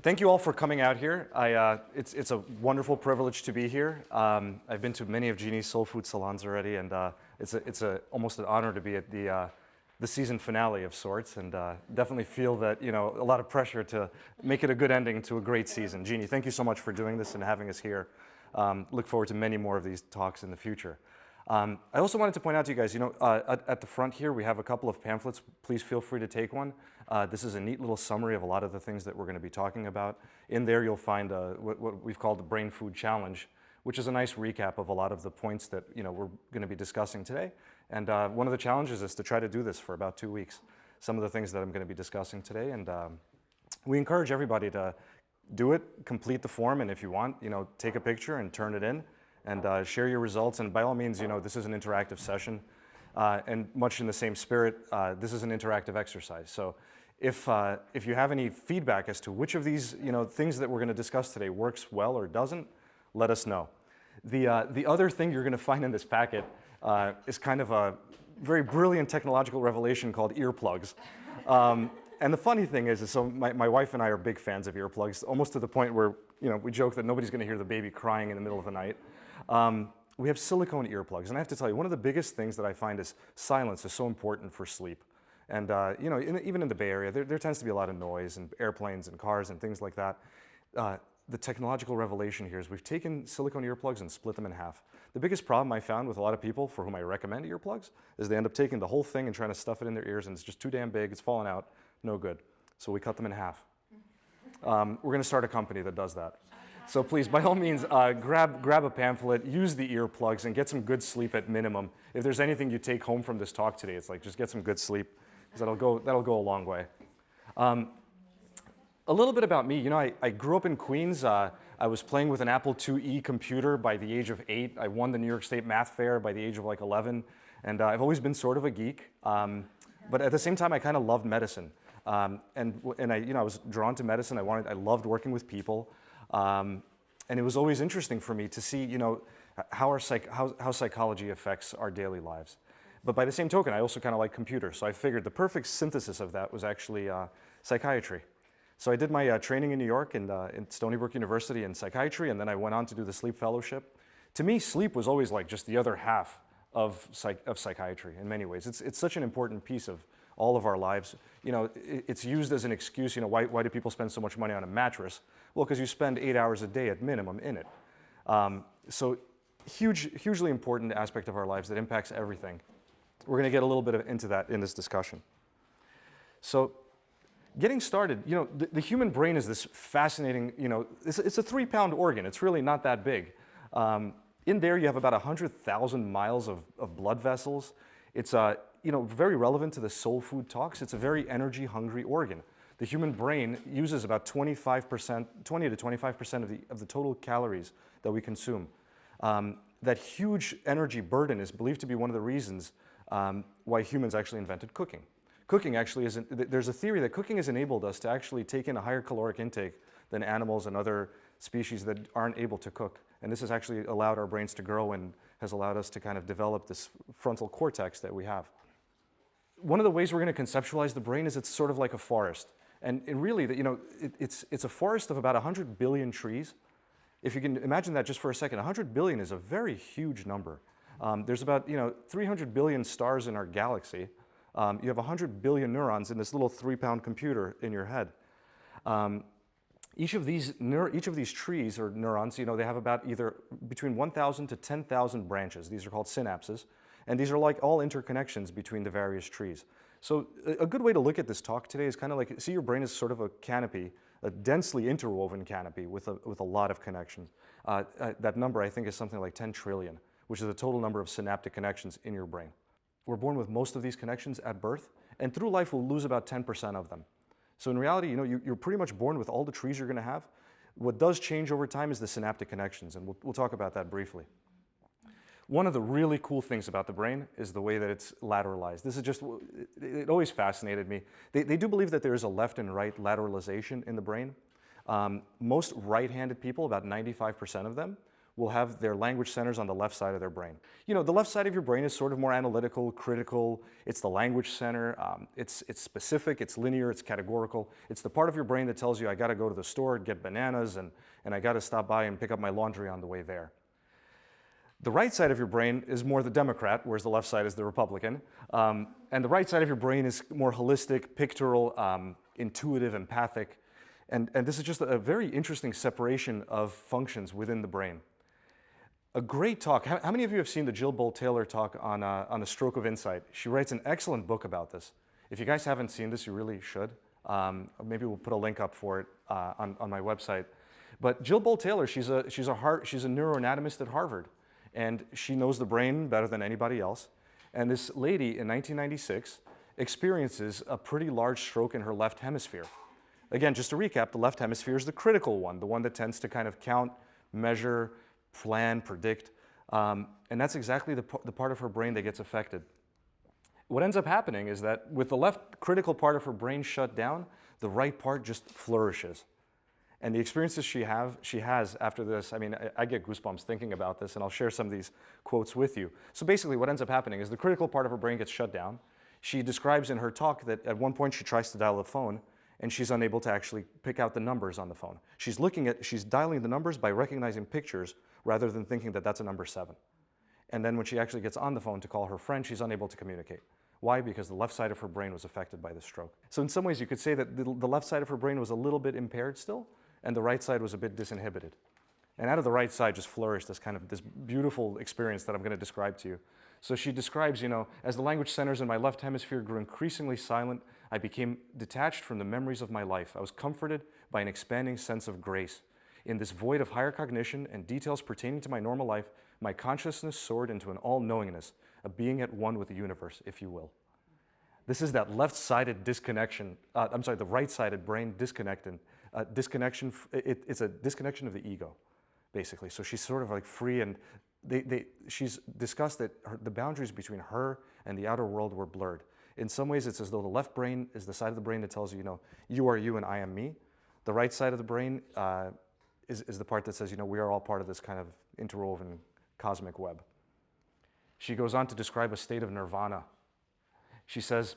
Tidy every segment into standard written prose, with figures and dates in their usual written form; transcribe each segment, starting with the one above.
thank you all for coming out here. It's a wonderful privilege to be here. I've been to many of Jeannie's soul food salons already, and it's almost an honor to be at the season finale of sorts, and definitely feel that, you know, a lot of pressure to make it a good ending to a great season. Jeannie, thank you so much for doing this and having us here. Look forward to many more of these talks in the future. I also wanted to point out to you guys, you know, at the front here, we have a couple of pamphlets. Please feel free to take one. This is a neat little summary of a lot of the things that we're going to be talking about. In there, you'll find what we've called the Brain Food Challenge, which is a nice recap of a lot of the points that, you know, we're going to be discussing today. And one of the challenges is to try to do this for about 2 weeks. Some of the things that I'm going to be discussing today, and we encourage everybody to do it, complete the form, and if you want, you know, take a picture and turn it in. And share your results, and by all means, you know, this is an interactive session, and much in the same spirit, this is an interactive exercise. So if you have any feedback as to which of these, you know, things that we're going to discuss today works well or doesn't, let us know. The other thing you're going to find in this packet is kind of a very brilliant technological revelation called earplugs. And the funny thing is so my wife and I are big fans of earplugs, almost to the point where, you know, we joke that nobody's going to hear the baby crying in the middle of the night. We have silicone earplugs, and I have to tell you, one of the biggest things that I find is silence is so important for sleep. And you know, even in the Bay Area, there tends to be a lot of noise and airplanes and cars and things like that. The technological revelation here is we've taken silicone earplugs and split them in half. The biggest problem I found with a lot of people for whom I recommend earplugs is they end up taking the whole thing and trying to stuff it in their ears, and it's just too damn big, it's falling out, no good. So we cut them in half. We're going to start a company that does that. So please, by all means, grab a pamphlet, use the earplugs, and get some good sleep at minimum. If there's anything you take home from this talk today, it's like just get some good sleep, because that'll go a long way. A little bit about me. You know, I grew up in Queens. I was playing with an Apple IIe computer by the age of 8. I won the New York State Math Fair by the age of like 11, and I've always been sort of a geek. But at the same time, I kind of loved medicine, and I was drawn to medicine. I loved working with people. And it was always interesting for me to see, you know, how psychology affects our daily lives. But by the same token, I also kind of like computers. So I figured the perfect synthesis of that was actually psychiatry. So I did my training in New York and in Stony Brook University in psychiatry, and then I went on to do the sleep fellowship. To me, sleep was always like just the other half of psychiatry in many ways. It's such an important piece of all of our lives. You know, it's used as an excuse, you know, why do people spend so much money on a mattress? Well, because you spend 8 hours a day at minimum in it. So hugely important aspect of our lives that impacts everything. We're going to get a little bit into that in this discussion. So getting started, you know, the human brain is this fascinating, you know, it's a 3-pound organ. It's really not that big. In there, you have about 100,000 miles of blood vessels. It's you know, very relevant to the soul food talks. It's a very energy-hungry organ. The human brain uses about 20 to 25% of the total calories that we consume. That huge energy burden is believed to be one of the reasons why humans actually invented cooking. Cooking actually there's a theory that cooking has enabled us to actually take in a higher caloric intake than animals and other species that aren't able to cook. And this has actually allowed our brains to grow and has allowed us to kind of develop this frontal cortex that we have. One of the ways we're going to conceptualize the brain is it's sort of like a forest. And really, you know, it's a forest of about 100 billion trees. If you can imagine that just for a second, 100 billion is a very huge number. There's about, you know, 300 billion stars in our galaxy. You have 100 billion neurons in this little 3-pound computer in your head. Each of these trees or neurons, you know, they have about either between 1,000 to 10,000 branches. These are called synapses. And these are like all interconnections between the various trees. So a good way to look at this talk today is kind of like, see your brain as sort of a canopy, a densely interwoven canopy with a lot of connections. That number, I think, is something like 10 trillion, which is the total number of synaptic connections in your brain. We're born with most of these connections at birth, and through life we'll lose about 10% of them. So in reality, you know, you're pretty much born with all the trees you're going to have. What does change over time is the synaptic connections, and we'll talk about that briefly. One of the really cool things about the brain is the way that it's lateralized. This is just, it always fascinated me. They do believe that there is a left and right lateralization in the brain. Most right-handed people, about 95% of them, will have their language centers on the left side of their brain. You know, the left side of your brain is sort of more analytical, critical. It's the language center. It's specific, it's linear, it's categorical. It's the part of your brain that tells you, I got to go to the store, get bananas, and I got to stop by and pick up my laundry on the way there. The right side of your brain is more the Democrat, whereas the left side is the Republican. And the right side of your brain is more holistic, pictorial, intuitive, empathic. And this is just a very interesting separation of functions within the brain. A great talk. How many of you have seen the Jill Bolte talk on A Stroke of Insight? She writes an excellent book about this. If you guys haven't seen this, you really should. Maybe we'll put a link up for it on my website. But Jill Bolte, she's a neuroanatomist at Harvard. And she knows the brain better than anybody else. And this lady in 1996 experiences a pretty large stroke in her left hemisphere. Again, just to recap, the left hemisphere is the critical one, the one that tends to kind of count, measure, plan, predict. And that's exactly the part of her brain that gets affected. What ends up happening is that with the left critical part of her brain shut down, the right part just flourishes. And the experiences she has after this, I mean, I get goosebumps thinking about this, and I'll share some of these quotes with you. So basically what ends up happening is the critical part of her brain gets shut down. She describes in her talk that at one point she tries to dial the phone, and she's unable to actually pick out the numbers on the phone. She's dialing the numbers by recognizing pictures rather than thinking that that's a number 7. And then when she actually gets on the phone to call her friend, she's unable to communicate. Why? Because the left side of her brain was affected by the stroke. So in some ways you could say that the left side of her brain was a little bit impaired still, and the right side was a bit disinhibited. And out of the right side just flourished this beautiful experience that I'm going to describe to you. So she describes, you know, as the language centers in my left hemisphere grew increasingly silent, I became detached from the memories of my life. I was comforted by an expanding sense of grace. In this void of higher cognition and details pertaining to my normal life, my consciousness soared into an all-knowingness, a being at one with the universe, if you will. This is that left-sided disconnection, the right-sided brain disconnection. It's a disconnection of the ego, basically. So she's sort of like free, and she's discussed that the boundaries between her and the outer world were blurred. In some ways, it's as though the left brain is the side of the brain that tells you, you know, you are you and I am me. The right side of the brain is the part that says, you know, we are all part of this kind of interwoven cosmic web. She goes on to describe a state of nirvana. She says,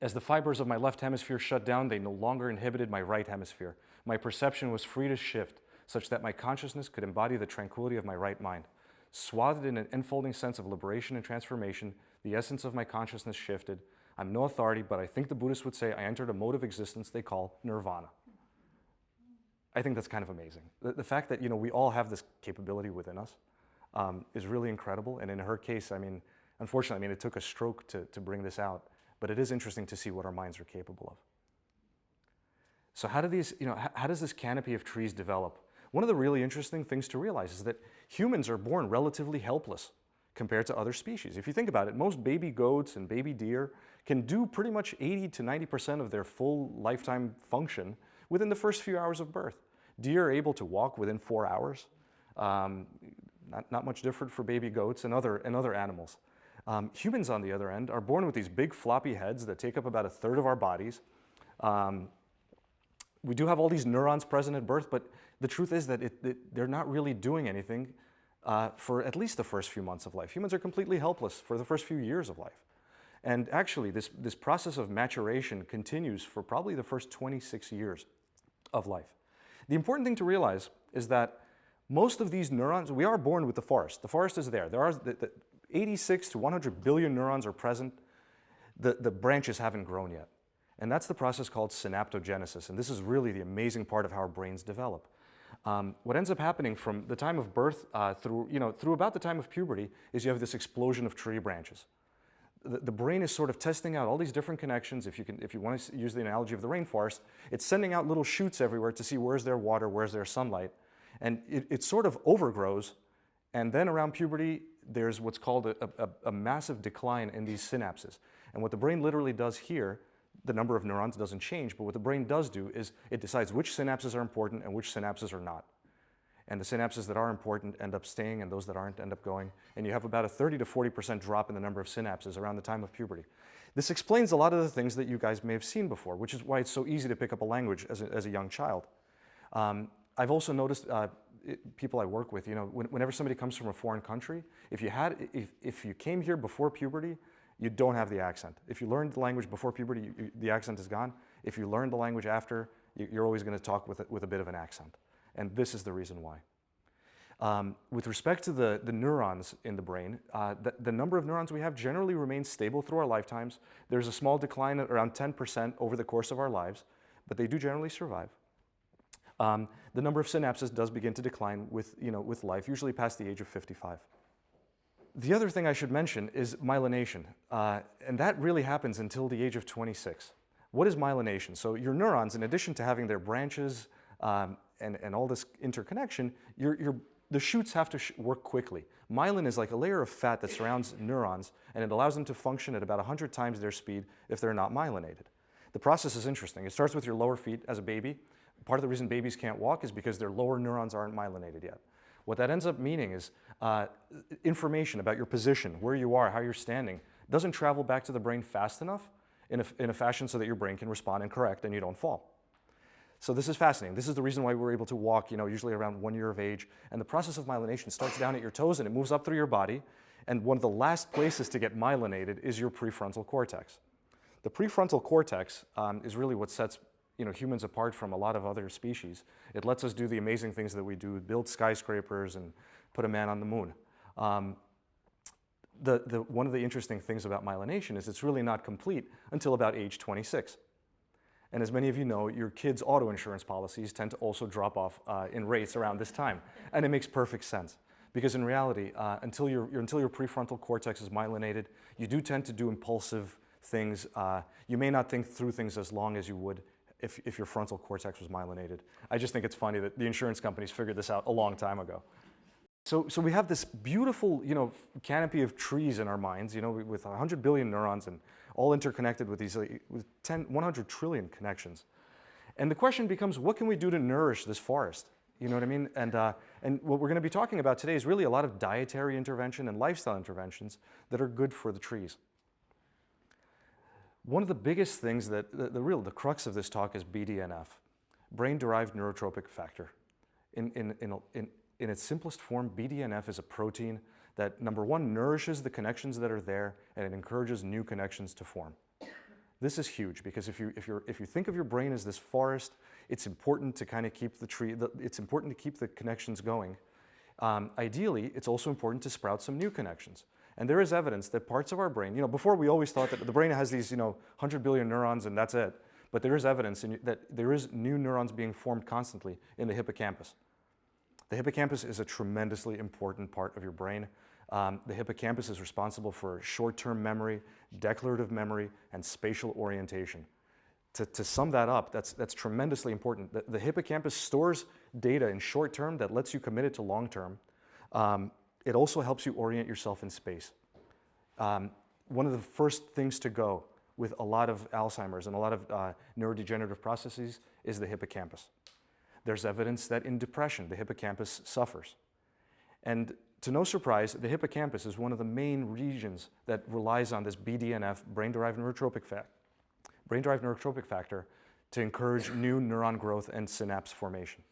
as the fibers of my left hemisphere shut down, they no longer inhibited my right hemisphere. My perception was free to shift, such that my consciousness could embody the tranquility of my right mind. Swathed in an enfolding sense of liberation and transformation, the essence of my consciousness shifted. I'm no authority, but I think the Buddhists would say I entered a mode of existence they call nirvana. I think that's kind of amazing. The fact that, you know, we all have this capability within us is really incredible. And in her case, I mean, unfortunately, I mean, it took a stroke to bring this out. But it is interesting to see what our minds are capable of. So how does this canopy of trees develop? One of the really interesting things to realize is that humans are born relatively helpless compared to other species. If you think about it, most baby goats and baby deer can do pretty much 80 to 90% of their full lifetime function within the first few hours of birth. Deer are able to walk within 4 hours. Not much different for baby goats and other animals. Humans, on the other end, are born with these big floppy heads that take up about 1/3 of our bodies. We do have all these neurons present at birth, but the truth is that they're not really doing anything for at least the first few months of life. Humans are completely helpless for the first few years of life. And actually, this process of maturation continues for probably the first 26 years of life. The important thing to realize is that most of these neurons, we are born with the forest. The forest is there. There are 86 to 100 billion neurons are present. The branches haven't grown yet. And that's the process called synaptogenesis. And this is really the amazing part of how our brains develop. What ends up happening from the time of birth through about the time of puberty is you have this explosion of tree branches. The brain is sort of testing out all these different connections. If you want to use the analogy of the rainforest, it's sending out little shoots everywhere to see where's there water, where's there sunlight. And it sort of overgrows. And then around puberty, there's what's called a massive decline in these synapses. And what the brain literally does here, the number of neurons doesn't change, but what the brain does do is it decides which synapses are important and which synapses are not. And the synapses that are important end up staying, and those that aren't end up going. And you have about a 30 to 40% drop in the number of synapses around the time of puberty. This explains a lot of the things that you guys may have seen before, which is why it's so easy to pick up a language as a young child. I've also noticed people I work with, whenever somebody comes from a foreign country, if you came here before puberty, you don't have the accent. If you learned the language before puberty, the accent is gone. If you learn the language after, you're always going to talk with a bit of an accent. And this is the reason why. With respect to the neurons in the brain, the number of neurons we have generally remains stable through our lifetimes. There's a small decline at around 10% over the course of our lives, but they do generally survive. The number of synapses does begin to decline with life, usually past the age of 55. The other thing I should mention is myelination, and that really happens until the age of 26. What is myelination? So your neurons, in addition to having their branches and all this interconnection, the shoots have to work quickly. Myelin is like a layer of fat that surrounds neurons, and it allows them to function at about 100 times their speed if they're not myelinated. The process is interesting. It starts with your lower feet as a baby. Part of the reason babies can't walk is because their lower neurons aren't myelinated yet. What that ends up meaning is information about your position, where you are, how you're standing, doesn't travel back to the brain fast enough in a fashion so that your brain can respond and correct and you don't fall. So this is fascinating. This is the reason why we're able to walk, usually around 1 year of age. And the process of myelination starts down at your toes and it moves up through your body. And one of the last places to get myelinated is your prefrontal cortex. The prefrontal cortex is really what sets humans apart from a lot of other species. It lets us do the amazing things that we do, build skyscrapers and put a man on the moon. One of the interesting things about myelination is it's really not complete until about age 26. And as many of you know, your kids' auto insurance policies tend to also drop off in rates around this time. And it makes perfect sense. Because in reality, until your prefrontal cortex is myelinated, you do tend to do impulsive things. You may not think through things as long as you would if your frontal cortex was myelinated. I just think it's funny that the insurance companies figured this out a long time ago. So we have this beautiful, canopy of trees in our minds, with 100 billion neurons and all interconnected with these 100 trillion connections. And the question becomes, what can we do to nourish this forest? You know what I mean? And what we're going to be talking about today is really a lot of dietary intervention and lifestyle interventions that are good for the trees. One of the biggest things that the crux of this talk is BDNF, brain-derived neurotrophic factor. In its simplest form, BDNF is a protein that, number one, nourishes the connections that are there, and it encourages new connections to form. This is huge because if you think of your brain as this forest, it's important to kind of keep it's important to keep the connections going. Ideally, it's also important to sprout some new connections. And there is evidence that parts of our brain, before we always thought that the brain has these, 100 billion neurons and that's it. But there is evidence that there is new neurons being formed constantly in the hippocampus. The hippocampus is a tremendously important part of your brain. The hippocampus is responsible for short-term memory, declarative memory, and spatial orientation. To sum that up, that's tremendously important. The hippocampus stores data in short term that lets you commit it to long term. It also helps you orient yourself in space. One of the first things to go with a lot of Alzheimer's and a lot of neurodegenerative processes is the hippocampus. There's evidence that in depression, the hippocampus suffers. And to no surprise, the hippocampus is one of the main regions that relies on this BDNF, brain-derived neurotrophic factor, to encourage new neuron growth and synapse formation.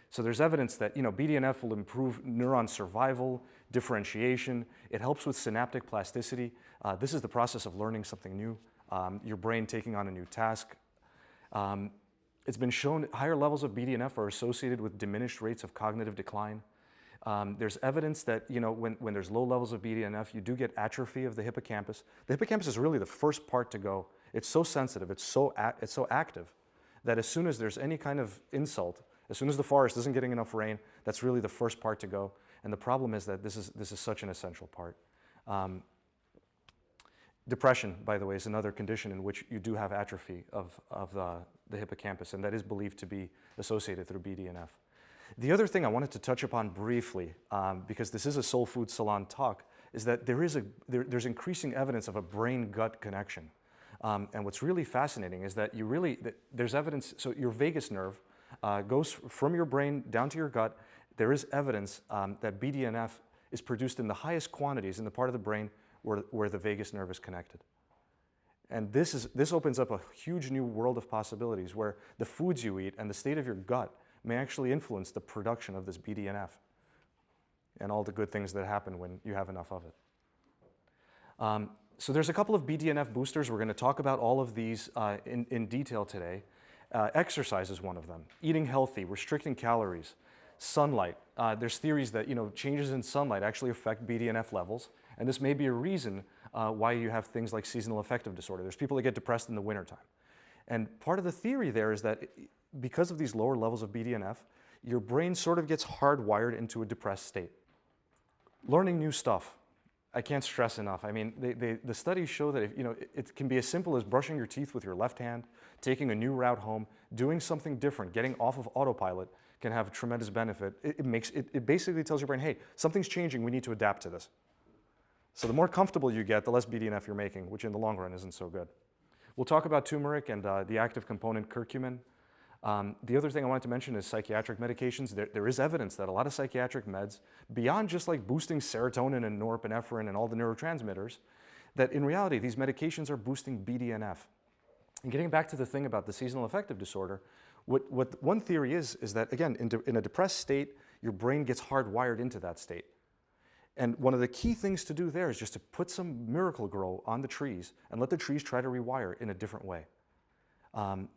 So there's evidence that BDNF will improve neuron survival, differentiation. It helps with synaptic plasticity. This is the process of learning something new, your brain taking on a new task. It's been shown higher levels of BDNF are associated with diminished rates of cognitive decline. There's evidence that when there's low levels of BDNF, you do get atrophy of the hippocampus. The hippocampus is really the first part to go. It's so sensitive, it's so active, that as soon as there's any kind of insult, as soon as the forest isn't getting enough rain, that's really the first part to go. And the problem is that this is such an essential part. Depression, by the way, is another condition in which you do have atrophy of the hippocampus, and that is believed to be associated through BDNF. The other thing I wanted to touch upon briefly, because this is a Soul Food Salon talk, is that there's increasing evidence of a brain-gut connection. And what's really fascinating is that there's evidence, so your vagus nerve goes from your brain down to your gut. There is evidence that BDNF is produced in the highest quantities in the part of the brain where the vagus nerve is connected. And this opens up a huge new world of possibilities where the foods you eat and the state of your gut may actually influence the production of this BDNF and all the good things that happen when you have enough of it. So there's a couple of BDNF boosters. We're going to talk about all of these in detail today. Exercise is one of them. Eating healthy, restricting calories, sunlight. There's theories that changes in sunlight actually affect BDNF levels, and this may be a reason why you have things like seasonal affective disorder. There's people that get depressed in the wintertime. And part of the theory there is that because of these lower levels of BDNF, your brain sort of gets hardwired into a depressed state. Learning new stuff. I can't stress enough. I mean, the studies show that it can be as simple as brushing your teeth with your left hand, taking a new route home, doing something different, getting off of autopilot can have a tremendous benefit. It basically tells your brain, hey, something's changing, we need to adapt to this. So the more comfortable you get, the less BDNF you're making, which in the long run isn't so good. We'll talk about turmeric and the active component curcumin. The other thing I wanted to mention is psychiatric medications. There is evidence that a lot of psychiatric meds, beyond just like boosting serotonin and norepinephrine and all the neurotransmitters, that in reality these medications are boosting BDNF. And getting back to the thing about the seasonal affective disorder, what one theory is that, again, in a depressed state, your brain gets hardwired into that state. And one of the key things to do there is just to put some miracle grow on the trees and let the trees try to rewire in a different way.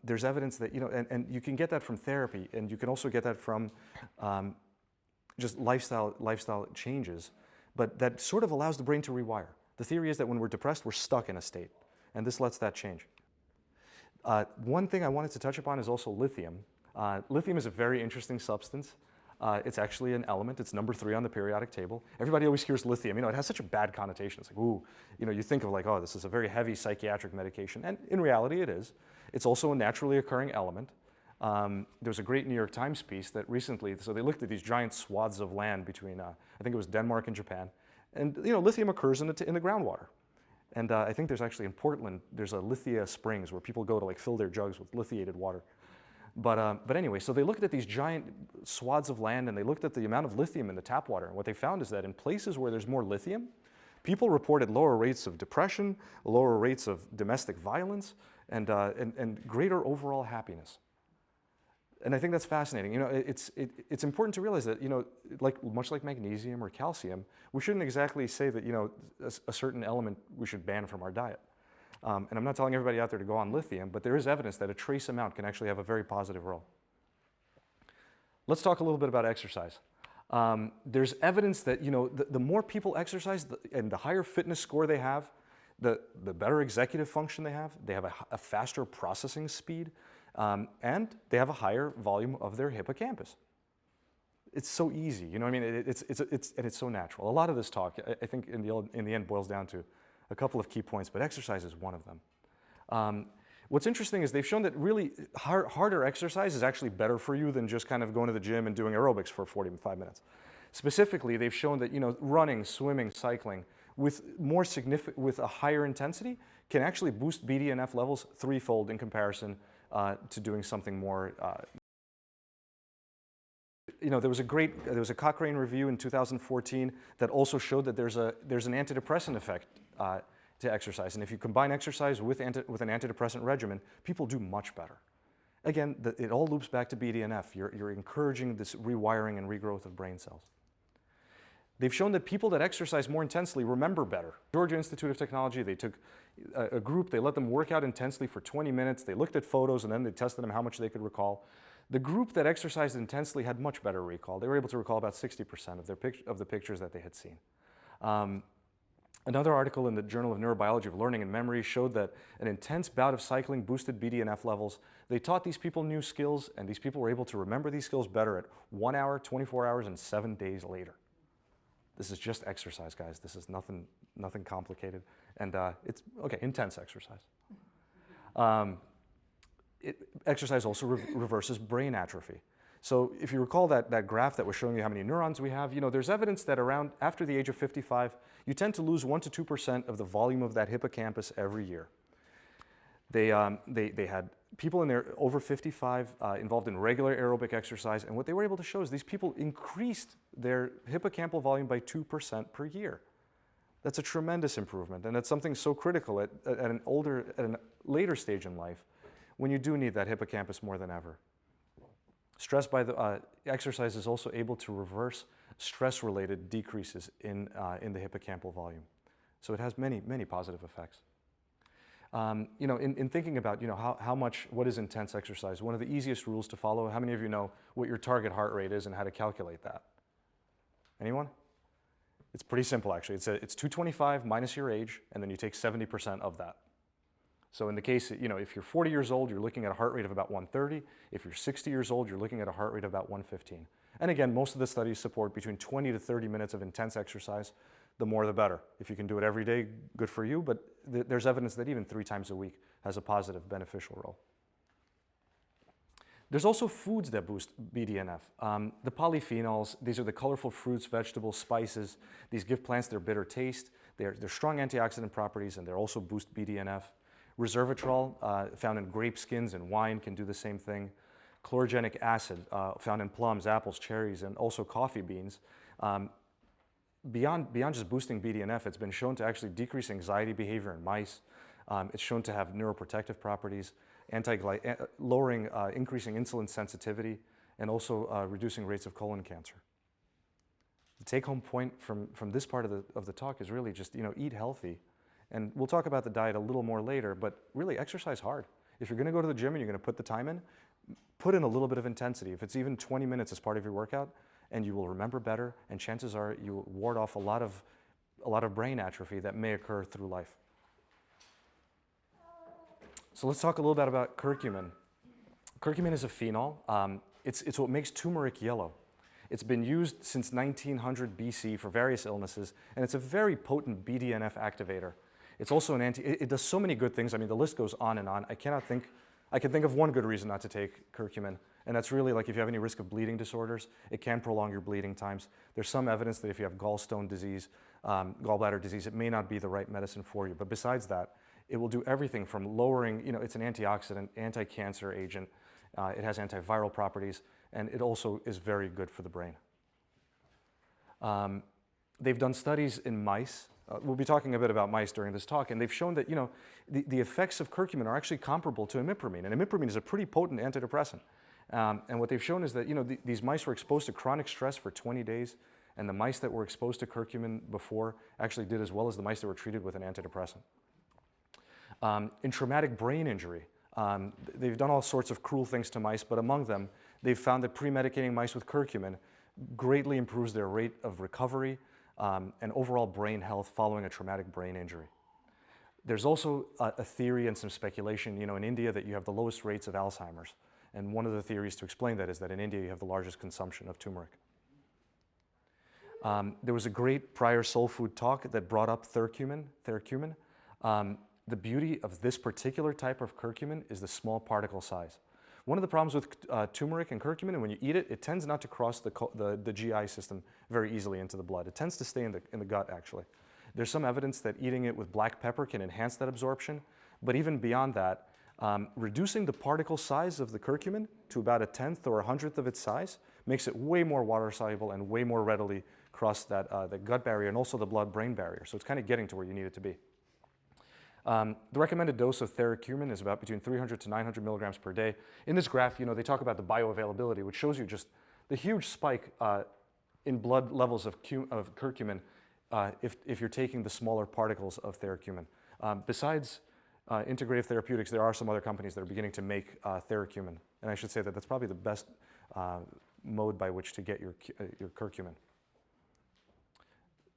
There's evidence that, and you can get that from therapy, and you can also get that from just lifestyle changes, but that sort of allows the brain to rewire. The theory is that when we're depressed, we're stuck in a state, and this lets that change. One thing I wanted to touch upon is also lithium. Lithium is a very interesting substance. It's actually an element. It's number 3 on the periodic table. Everybody always hears lithium. It has such a bad connotation. It's like, ooh, you think of like, oh, this is a very heavy psychiatric medication. And in reality, it is. It's also a naturally occurring element. There was a great New York Times piece that recently, so they looked at these giant swaths of land between, I think it was Denmark and Japan. And, lithium occurs in the groundwater. And I think there's actually in Portland, there's a Lithia Springs where people go to like fill their jugs with lithiated water. But anyway, so they looked at these giant swaths of land and they looked at the amount of lithium in the tap water. And what they found is that in places where there's more lithium, people reported lower rates of depression, lower rates of domestic violence, and greater overall happiness. And I think that's fascinating. It's important to realize that, much like magnesium or calcium, we shouldn't exactly say that, a certain element we should ban from our diet. And I'm not telling everybody out there to go on lithium, but there is evidence that a trace amount can actually have a very positive role. Let's talk a little bit about exercise. There's evidence that, the more people exercise and the higher fitness score they have, the better executive function they have a faster processing speed, and they have a higher volume of their hippocampus. It's so easy, it's so natural. A lot of this talk, I think in the end boils down to a couple of key points, but exercise is one of them. What's interesting is they've shown that really harder exercise is actually better for you than just kind of going to the gym and doing aerobics for 45 minutes. Specifically, they've shown that running, swimming, cycling with a higher intensity can actually boost BDNF levels threefold in comparison to doing something more. There was a Cochrane review in 2014 that also showed that there's an antidepressant effect to exercise, and if you combine exercise with an antidepressant regimen, people do much better. Again, it all loops back to BDNF. You're encouraging this rewiring and regrowth of brain cells. They've shown that people that exercise more intensely remember better. Georgia Institute of Technology, they took a group, they let them work out intensely for 20 minutes, they looked at photos, and then they tested them how much they could recall. The group that exercised intensely had much better recall. They were able to recall about 60% of the pictures that they had seen. Another article in the Journal of Neurobiology of Learning and Memory showed that an intense bout of cycling boosted BDNF levels. They taught these people new skills, and these people were able to remember these skills better at 1 hour, 24 hours, and 7 days later. This is just exercise, guys. This is nothing complicated. And it's, okay, intense exercise. Exercise also reverses brain atrophy. So if you recall that graph that was showing you how many neurons we have, there's evidence that after the age of 55, you tend to lose 1 to 2% of the volume of that hippocampus every year. They had people in there over 55 involved in regular aerobic exercise, and what they were able to show is these people increased their hippocampal volume by 2% per year. That's a tremendous improvement, and that's something so critical at a later stage in life when you do need that hippocampus more than ever. Exercise is also able to reverse stress-related decreases in the hippocampal volume. So it has many, many positive effects. In thinking about, what is intense exercise, one of the easiest rules to follow, how many of you know what your target heart rate is and how to calculate that? Anyone? It's pretty simple, actually. It's 225 minus your age, and then you take 70% of that. So in the case, if you're 40 years old, you're looking at a heart rate of about 130. If you're 60 years old, you're looking at a heart rate of about 115. And again, most of the studies support between 20 to 30 minutes of intense exercise. The more, the better. If you can do it every day, good for you, but there's evidence that even 3 times a week has a positive, beneficial role. There's also foods that boost BDNF. The polyphenols, these are the colorful fruits, vegetables, spices. These give plants their bitter taste. They're strong antioxidant properties, and they also boost BDNF. Resveratrol, found in grape skins and wine, can do the same thing. Chlorogenic acid, found in plums, apples, cherries, and also coffee beans. Beyond just boosting BDNF, it's been shown to actually decrease anxiety behavior in mice. It's shown to have neuroprotective properties, increasing insulin sensitivity, and also reducing rates of colon cancer. The take-home point from this part of the talk is really just, eat healthy. And we'll talk about the diet a little more later, but really exercise hard. If you're going to go to the gym and you're going to put the time in, put in a little bit of intensity. If it's even 20 minutes as part of your workout, and you will remember better, and chances are you will ward off a lot of brain atrophy that may occur through life. So let's talk a little bit about curcumin. Curcumin is a phenol. It's what makes turmeric yellow. It's been used since 1900 BC for various illnesses, and it's a very potent BDNF activator. It's also it does so many good things. I mean, the list goes on and on. I can think of one good reason not to take curcumin, and that's really like if you have any risk of bleeding disorders, it can prolong your bleeding times. There's some evidence that if you have gallstone disease, gallbladder disease, it may not be the right medicine for you. But besides that, it will do everything from lowering, it's an antioxidant, anti-cancer agent. It has antiviral properties, and it also is very good for the brain. They've done studies in mice. We'll be talking a bit about mice during this talk, and they've shown that, the effects of curcumin are actually comparable to imipramine, and imipramine is a pretty potent antidepressant. And what they've shown is that, these mice were exposed to chronic stress for 20 days, and the mice that were exposed to curcumin before actually did as well as the mice that were treated with an antidepressant. In traumatic brain injury, they've done all sorts of cruel things to mice, but among them, they've found that pre-medicating mice with curcumin greatly improves their rate of recovery and overall brain health following a traumatic brain injury. There's also a theory and some speculation, in India that you have the lowest rates of Alzheimer's. And one of the theories to explain that is that in India you have the largest consumption of turmeric. There was a great prior soul food talk that brought up curcumin. The beauty of this particular type of curcumin is the small particle size. One of the problems with turmeric and curcumin, and when you eat it, it tends not to cross the GI system very easily into the blood. It tends to stay in the gut, actually. There's some evidence that eating it with black pepper can enhance that absorption, but even beyond that, reducing the particle size of the curcumin to about 1/10 or 100th of its size makes it way more water-soluble and way more readily cross the gut barrier and also the blood-brain barrier. So it's kind of getting to where you need it to be. The recommended dose of curcumin is about between 300 to 900 milligrams per day. In this graph, they talk about the bioavailability, which shows you just the huge spike in blood levels of curcumin if you're taking the smaller particles of curcumin. Besides integrative therapeutics, there are some other companies that are beginning to make curcumin, and I should say that that's probably the best mode by which to get your curcumin.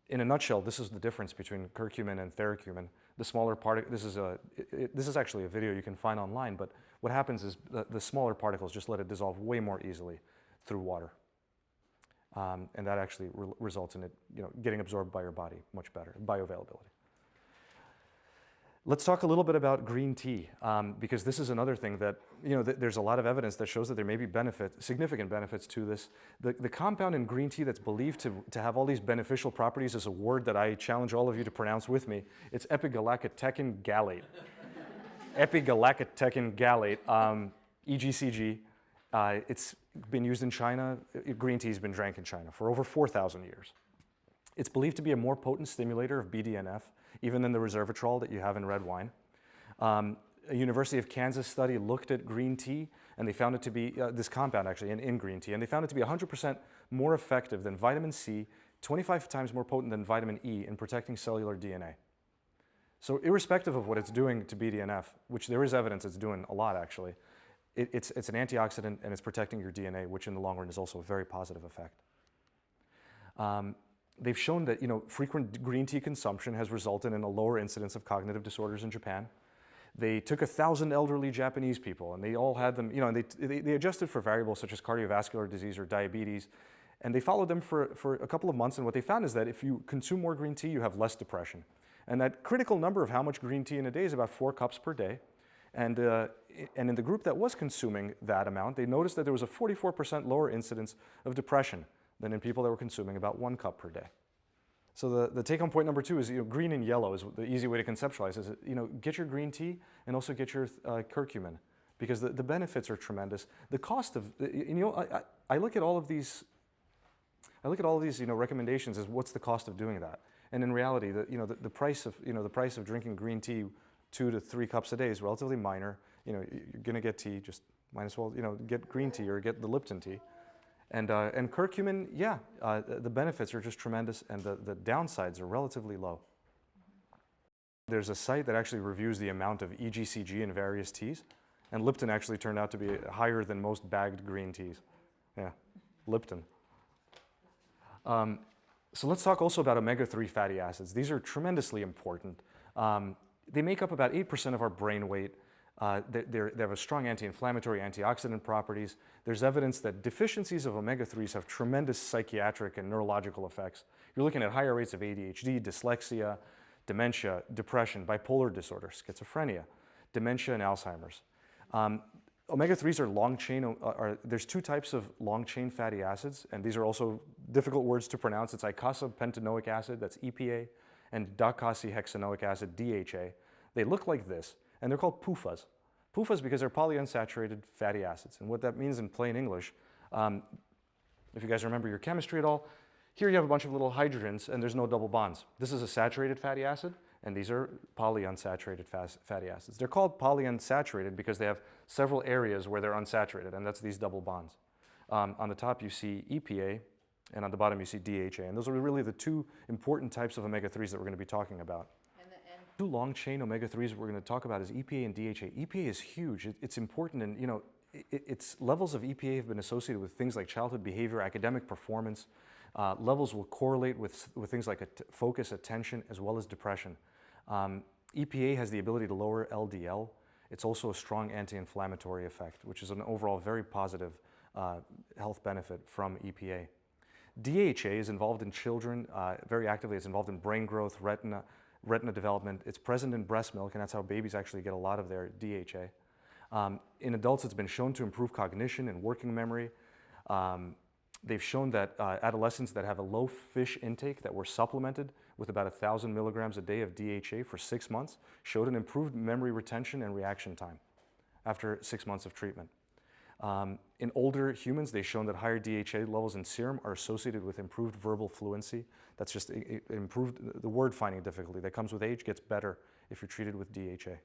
In a nutshell, this is the difference between curcumin and curcumin. The smaller particle, this is actually a video you can find online, but what happens is the smaller particles just let it dissolve way more easily through water. And that actually results in it getting absorbed by your body much better, bioavailability. Let's talk a little bit about green tea, because this is another thing that, there's a lot of evidence that shows that there may be significant benefits to this. The compound in green tea that's believed to have all these beneficial properties is a word that I challenge all of you to pronounce with me. It's Epigallacatechin Gallate. Epigallacatechin Gallate, EGCG. It's been used in China. Green tea has been drank in China for over 4,000 years. It's believed to be a more potent stimulator of BDNF, even than the resveratrol that you have in red wine. A University of Kansas study looked at green tea and they found it to be, this compound actually, in green tea, and they found it to be 100% more effective than vitamin C, 25 times more potent than vitamin E in protecting cellular DNA. So irrespective of what it's doing to BDNF, which there is evidence it's doing a lot actually, it's an antioxidant and it's protecting your DNA, which in the long run is also a very positive effect. They've shown that frequent green tea consumption has resulted in a lower incidence of cognitive disorders in Japan. They took 1,000 elderly Japanese people and they all had them, and they adjusted for variables such as cardiovascular disease or diabetes, and they followed them for a couple of months, and what they found is that if you consume more green tea, you have less depression. And that critical number of how much green tea in a day is about 4 cups per day. And in the group that was consuming that amount, they noticed that there was a 44% lower incidence of depression than in people that were consuming about 1 cup per day. So the take-home point number 2 is green and yellow is the easy way to conceptualize is get your green tea and also get your curcumin, because the benefits are tremendous. The cost of I look at all of these recommendations as what's the cost of doing that, and in reality the price of drinking green tea 2 to 3 cups a day is relatively minor. You're gonna get tea, just might as well get green tea or get the Lipton tea. And curcumin, the benefits are just tremendous, and the downsides are relatively low. There's a site that actually reviews the amount of EGCG in various teas, and Lipton actually turned out to be higher than most bagged green teas. Yeah, Lipton. So let's talk also about omega-3 fatty acids. These are tremendously important. They make up about 8% of our brain weight. They have a strong anti-inflammatory, antioxidant properties. There's evidence that deficiencies of omega-3s have tremendous psychiatric and neurological effects. You're looking at higher rates of ADHD, dyslexia, dementia, depression, bipolar disorder, schizophrenia, dementia, and Alzheimer's. Omega-3s are long-chain, there's 2 types of long-chain fatty acids, and these are also difficult words to pronounce. It's eicosapentaenoic acid, that's EPA, and docosahexaenoic acid, DHA. They look like this, and they're called PUFAs. PUFAs because they're polyunsaturated fatty acids, and what that means in plain English, if you guys remember your chemistry at all, here you have a bunch of little hydrogens, and there's no double bonds. This is a saturated fatty acid, and these are polyunsaturated fatty acids. They're called polyunsaturated because they have several areas where they're unsaturated, and that's these double bonds. On the top you see EPA, and on the bottom you see DHA, and those are really the 2 important types of omega-3s that we're going to be talking about. And 2 long-chain omega-3s we're going to talk about is EPA and DHA. EPA is huge. It's important, and its levels of EPA have been associated with things like childhood behavior, academic performance. Levels will correlate with things like focus, attention, as well as depression. EPA has the ability to lower LDL. It's also a strong anti-inflammatory effect, which is an overall very positive health benefit from EPA. DHA is involved in children very actively. It's involved in brain growth, retina development. It's present in breast milk, and that's how babies actually get a lot of their DHA. In adults, it's been shown to improve cognition and working memory. They've shown that adolescents that have a low fish intake that were supplemented with about 1,000 milligrams a day of DHA for 6 months showed an improved memory retention and reaction time after 6 months of treatment. In older humans, they've shown that higher DHA levels in serum are associated with improved verbal fluency. That's just improved the word finding difficulty that comes with age gets better if you're treated with DHA.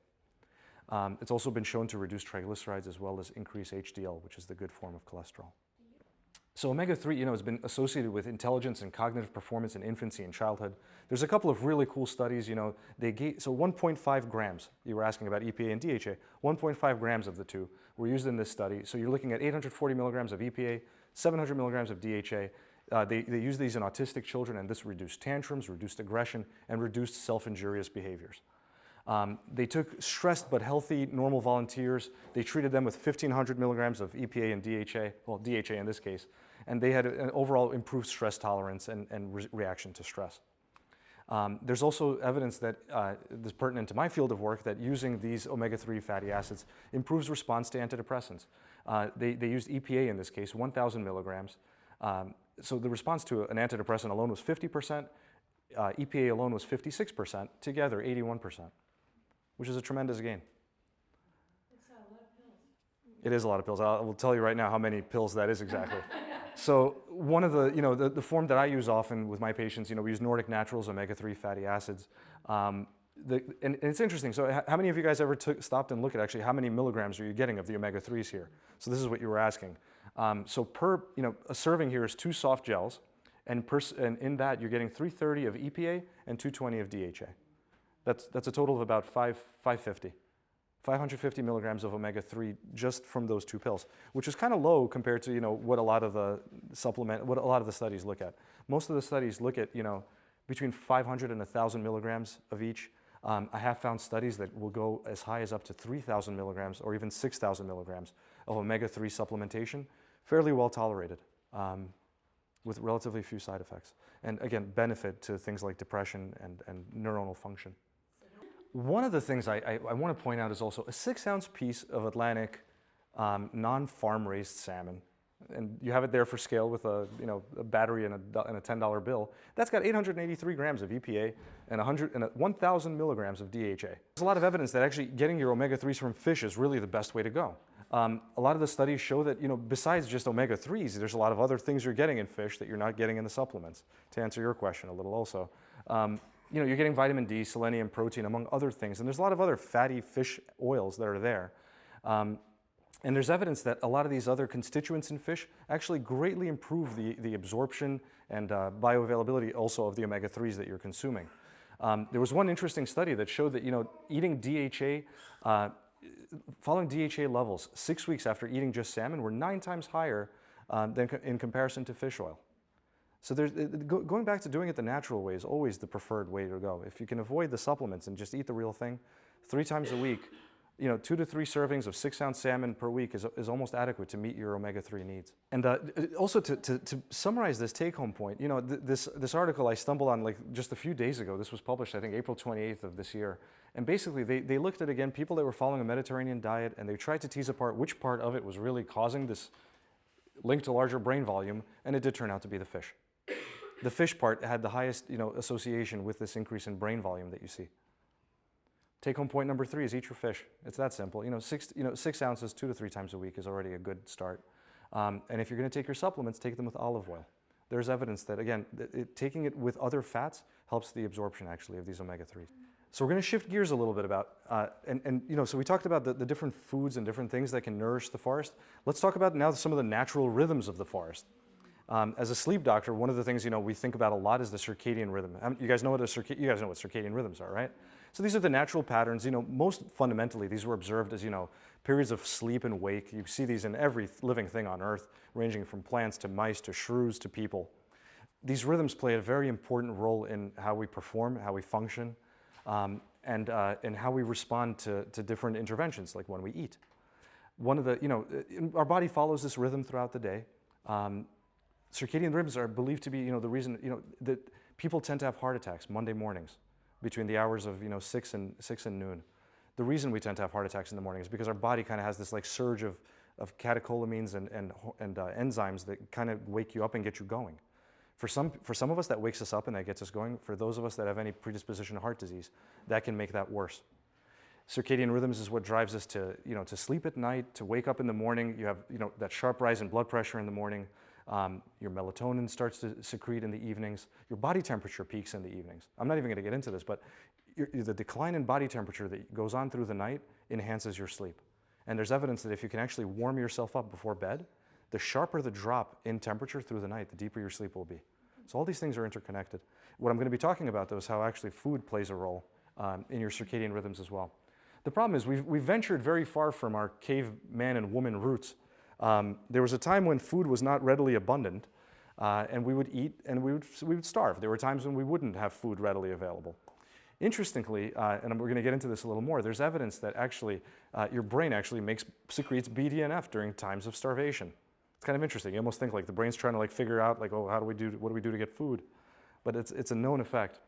It's also been shown to reduce triglycerides as well as increase HDL, which is the good form of cholesterol. So omega-3, has been associated with intelligence and cognitive performance in infancy and childhood. There's a couple of really cool studies, they gave, so 1.5 grams, you were asking about EPA and DHA, 1.5 grams of the 2 were used in this study. So you're looking at 840 milligrams of EPA, 700 milligrams of DHA. They used these in autistic children, and this reduced tantrums, reduced aggression, and reduced self-injurious behaviors. They took stressed but healthy normal volunteers. They treated them with 1,500 milligrams of EPA and DHA, well, DHA in this case, and they had an overall improved stress tolerance and reaction to stress. There's also evidence that this is pertinent to my field of work, that using these omega-3 fatty acids improves response to antidepressants. They used EPA in this case, 1,000 milligrams. So the response to an antidepressant alone was 50%, EPA alone was 56%, together 81%, which is a tremendous gain. It's a lot of pills. It is a lot of pills. I will tell you right now how many pills that is exactly. So one of the form that I use often with my patients, we use Nordic Naturals omega-3 fatty acids. and it's interesting. So how many of you guys ever stopped and looked at actually how many milligrams are you getting of the omega-3s here? So this is what you were asking. So per, a serving here is 2 soft gels, and in that you're getting 330 of EPA and 220 of DHA. That's a total of about 550 milligrams of omega-3 just from those 2 pills, which is kind of low compared to what a lot of the studies look at. Most of the studies look at between 500 and 1,000 milligrams of each. I have found studies that will go as high as up to 3,000 milligrams or even 6,000 milligrams of omega-3 supplementation, fairly well tolerated, with relatively few side effects. And again, benefit to things like depression and neuronal function. One of the things I want to point out is also a 6-ounce piece of Atlantic non-farm raised salmon. And you have it there for scale with a battery and a $10 bill. That's got 883 grams of EPA and 1,000 milligrams of DHA. There's a lot of evidence that actually getting your omega-3s from fish is really the best way to go. A lot of the studies show that besides just omega-3s, there's a lot of other things you're getting in fish that you're not getting in the supplements. To answer your question a little also, you're getting vitamin D, selenium, protein, among other things, and there's a lot of other fatty fish oils that are there. And there's evidence that a lot of these other constituents in fish actually greatly improve the absorption and bioavailability also of the omega-3s that you're consuming. There was one interesting study that showed that eating DHA, following DHA levels 6 weeks after eating just salmon were 9 times higher than in comparison to fish oil. So going back to doing it the natural way is always the preferred way to go. If you can avoid the supplements and just eat the real thing 3 times a week, 2 to 3 servings of 6-ounce salmon per week is almost adequate to meet your omega-3 needs. And also to summarize this take-home point, this article I stumbled on like just a few days ago. This was published, I think, April 28th of this year. And basically, they looked at, again, people that were following a Mediterranean diet, and they tried to tease apart which part of it was really causing this link to larger brain volume, and it did turn out to be the fish. The fish part had the highest, association with this increase in brain volume that you see. Take-home point number 3 is eat your fish. It's that simple. 6 ounces 2 to 3 times a week is already a good start. And if you're going to take your supplements, take them with olive oil. There's evidence that, again, taking it with other fats helps the absorption, actually, of these omega-3s. So we're going to shift gears a little bit about, so we talked about the different foods and different things that can nourish the forest. Let's talk about now some of the natural rhythms of the forest. As a sleep doctor, one of the things we think about a lot is the circadian rhythm. You guys know what circadian rhythms are, right? So these are the natural patterns. Most fundamentally, these were observed as periods of sleep and wake. You see these in every living thing on Earth, ranging from plants to mice to shrews to people. These rhythms play a very important role in how we perform, how we function, and how we respond to different interventions, like when we eat. One of the our body follows this rhythm throughout the day. Circadian rhythms are believed to be the reason that people tend to have heart attacks Monday mornings between the hours of 6 and noon. The reason we tend to have heart attacks in the morning is because our body kind of has this like surge of catecholamines and enzymes that kind of wake you up and get you going. For some of us, that wakes us up and that gets us going. For those of us that have any predisposition to heart disease, that can make that worse. Circadian rhythms is what drives us to sleep at night, to wake up in the morning. You have that sharp rise in blood pressure in the morning. Your melatonin starts to secrete in the evenings. Your body temperature peaks in the evenings. I'm not even going to get into this, but the decline in body temperature that goes on through the night enhances your sleep. And there's evidence that if you can actually warm yourself up before bed, the sharper the drop in temperature through the night, the deeper your sleep will be. So all these things are interconnected. What I'm going to be talking about, though, is how actually food plays a role in your circadian rhythms as well. The problem is we've ventured very far from our caveman and woman roots. There was a time when food was not readily abundant, and we would eat and we would starve. There were times when we wouldn't have food readily available. Interestingly, and we're going to get into this a little more, there's evidence that actually your brain actually secretes BDNF during times of starvation. It's kind of interesting. You almost think like the brain's trying to like figure out like, oh, what do we do to get food? But it's a known effect.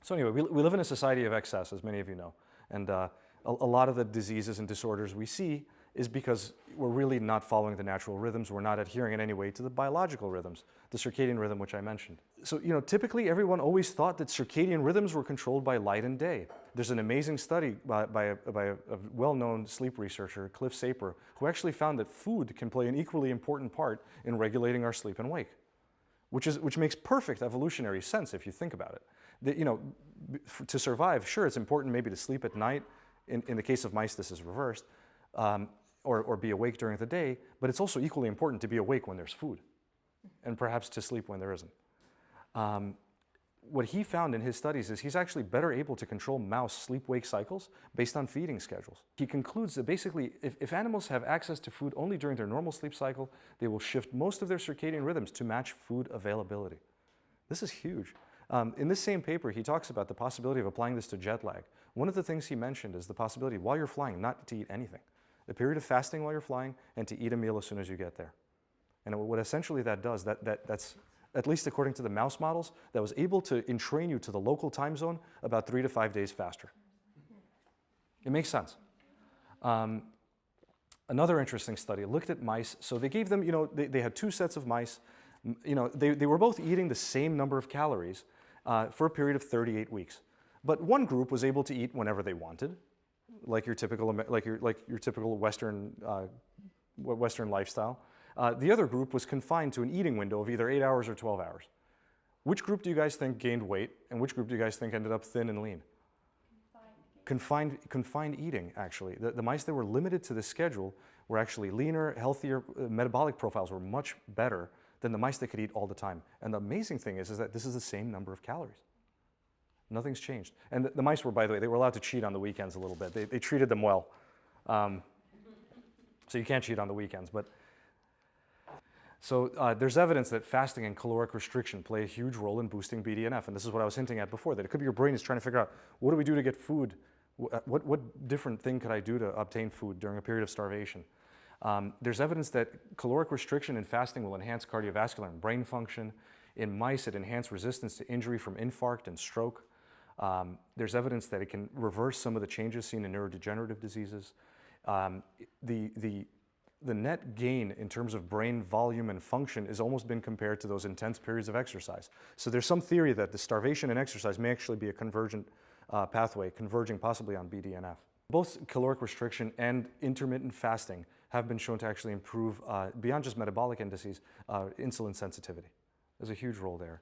So anyway, we live in a society of excess, as many of you know, and a lot of the diseases and disorders we see is because we're really not following the natural rhythms. We're not adhering in any way to the biological rhythms, the circadian rhythm, which I mentioned. So, typically everyone always thought that circadian rhythms were controlled by light and day. There's an amazing study by a well-known sleep researcher, Cliff Saper, who actually found that food can play an equally important part in regulating our sleep and wake. which makes perfect evolutionary sense if you think about it. To survive, sure, it's important maybe to sleep at night. In the case of mice, this is reversed, or be awake during the day, but it's also equally important to be awake when there's food, and perhaps to sleep when there isn't. What he found in his studies is he's actually better able to control mouse sleep-wake cycles based on feeding schedules. He concludes that basically, if animals have access to food only during their normal sleep cycle, they will shift most of their circadian rhythms to match food availability. This is huge. In this same paper, he talks about the possibility of applying this to jet lag. One of the things he mentioned is the possibility, while you're flying, not to eat anything. A period of fasting while you're flying, and to eat a meal as soon as you get there. And what essentially that does, that's, at least according to the mouse models, that was able to entrain you to the local time zone about 3 to 5 days faster. It makes sense. Another interesting study looked at mice. So they gave them, they had 2 sets of mice. They were both eating the same number of calories for a period of 38 weeks. But one group was able to eat whenever they wanted, like your typical Western lifestyle. The other group was confined to an eating window of either 8 hours or 12 hours. Which group do you guys think gained weight, and which group do you guys think ended up thin and lean? Confined eating, actually. The mice that were limited to this schedule were actually leaner, healthier, metabolic profiles were much better than the mice that could eat all the time. And the amazing thing is that this is the same number of calories. Nothing's changed. And the mice were, by the way, they were allowed to cheat on the weekends a little bit. They treated them well. So you can't cheat on the weekends. So there's evidence that fasting and caloric restriction play a huge role in boosting BDNF. And this is what I was hinting at before, that it could be your brain is trying to figure out, what do we do to get food? What different thing could I do to obtain food during a period of starvation? There's evidence that caloric restriction and fasting will enhance cardiovascular and brain function. In mice, it enhanced resistance to injury from infarct and stroke. There's evidence that it can reverse some of the changes seen in neurodegenerative diseases. The net gain in terms of brain volume and function has almost been compared to those intense periods of exercise. So there's some theory that the starvation and exercise may actually be a convergent pathway, converging possibly on BDNF. Both caloric restriction and intermittent fasting have been shown to actually improve, beyond just metabolic indices, insulin sensitivity. There's a huge role there.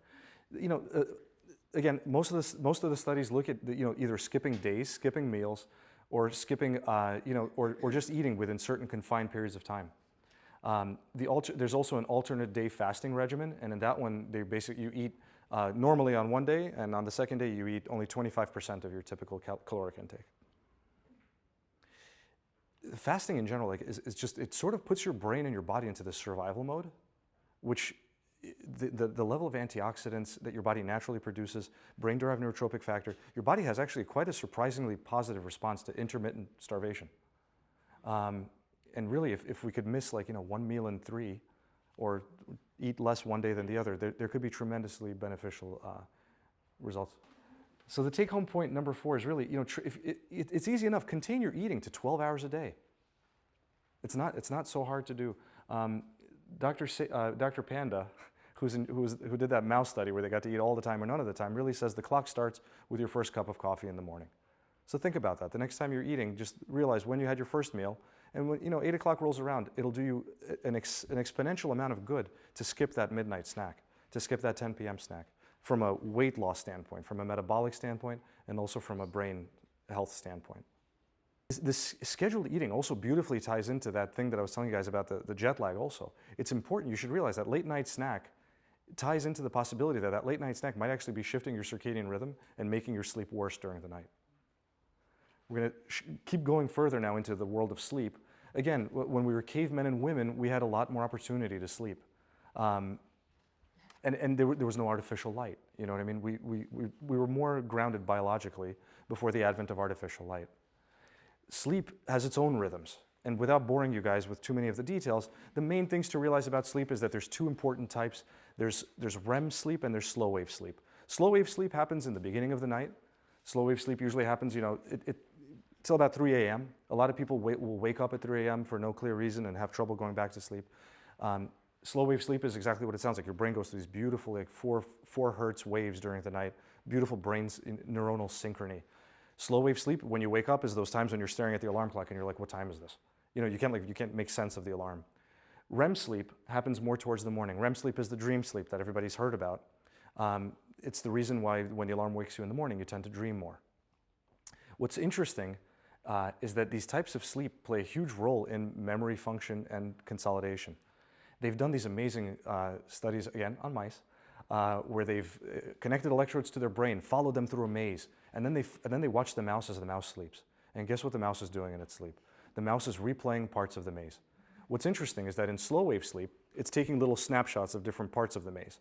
Again, most of the studies look at either skipping days, skipping meals, or skipping, or just eating within certain confined periods of time. There's also an alternate day fasting regimen, and in that one, you eat normally on one day, and on the second day, you eat only 25% of your typical caloric intake. Fasting in general, it sort of puts your brain and your body into this survival mode, which the level of antioxidants that your body naturally produces, brain-derived neurotropic factor, your body has actually quite a surprisingly positive response to intermittent starvation. And really, if we could miss one meal in 3, or eat less one day than the other, there could be tremendously beneficial results. So the take-home point number 4 is really, it's easy enough. Contain your eating to 12 hours a day. It's not so hard to do. Dr. Panda, who did that mouse study where they got to eat all the time or none of the time, really says the clock starts with your first cup of coffee in the morning. So think about that. The next time you're eating, just realize when you had your first meal, and when 8 o'clock rolls around, it'll do you an exponential amount of good to skip that midnight snack, to skip that 10 p.m. snack, from a weight loss standpoint, from a metabolic standpoint, and also from a brain health standpoint. This scheduled eating also beautifully ties into that thing that I was telling you guys about the jet lag also. It's important, you should realize that late night snack ties into the possibility that late night snack might actually be shifting your circadian rhythm and making your sleep worse during the night. We're going to keep going further now into the world of sleep. Again, when we were cavemen and women, we had a lot more opportunity to sleep. And there was no artificial light, you know what I mean? We were more grounded biologically before the advent of artificial light. Sleep has its own rhythms, and without boring you guys with too many of the details, the main things to realize about sleep is that there's 2 important types. There's REM sleep and there's slow wave sleep. Slow wave sleep happens in the beginning of the night. Slow wave sleep usually happens, till about 3 a.m. A lot of people will wake up at 3 a.m. for no clear reason and have trouble going back to sleep. Slow wave sleep is exactly what it sounds like. Your brain goes through these beautiful 4 hertz waves during the night, beautiful brain's neuronal synchrony. Slow wave sleep, when you wake up, is those times when you're staring at the alarm clock and you're like, what time is this? You can't make sense of the alarm. REM sleep happens more towards the morning. REM sleep is the dream sleep that everybody's heard about. It's the reason why when the alarm wakes you in the morning, you tend to dream more. What's interesting is that these types of sleep play a huge role in memory function and consolidation. They've done these amazing studies, again, on mice, where they've connected electrodes to their brain, followed them through a maze, and then they watch the mouse as the mouse sleeps. And guess what the mouse is doing in its sleep? The mouse is replaying parts of the maze. What's interesting is that in slow wave sleep, it's taking little snapshots of different parts of the maze.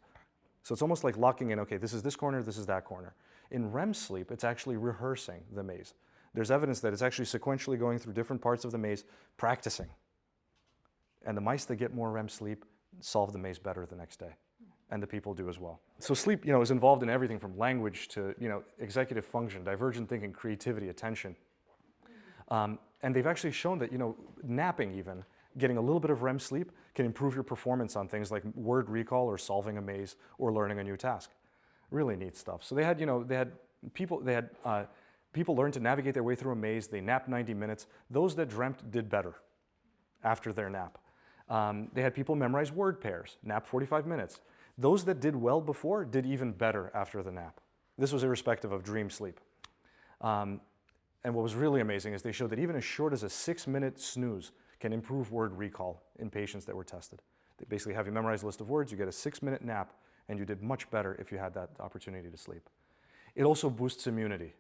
So it's almost like locking in, okay, this is this corner, this is that corner. In REM sleep, it's actually rehearsing the maze. There's evidence that it's actually sequentially going through different parts of the maze, practicing. And the mice that get more REM sleep solve the maze better the next day. And the people do as well. So sleep, is involved in everything from language to, executive function, divergent thinking, creativity, attention. And they've actually shown that, napping even, getting a little bit of REM sleep can improve your performance on things like word recall or solving a maze or learning a new task. Really neat stuff. So they had people learn to navigate their way through a maze. They napped 90 minutes. Those that dreamt did better after their nap. They had people memorize word pairs, nap 45 minutes. Those that did well before did even better after the nap. This was irrespective of dream sleep. And what was really amazing is they showed that even as short as a 6-minute snooze can improve word recall in patients that were tested. They basically have you memorize a list of words, you get a 6-minute nap, and you did much better if you had that opportunity to sleep. It also boosts immunity.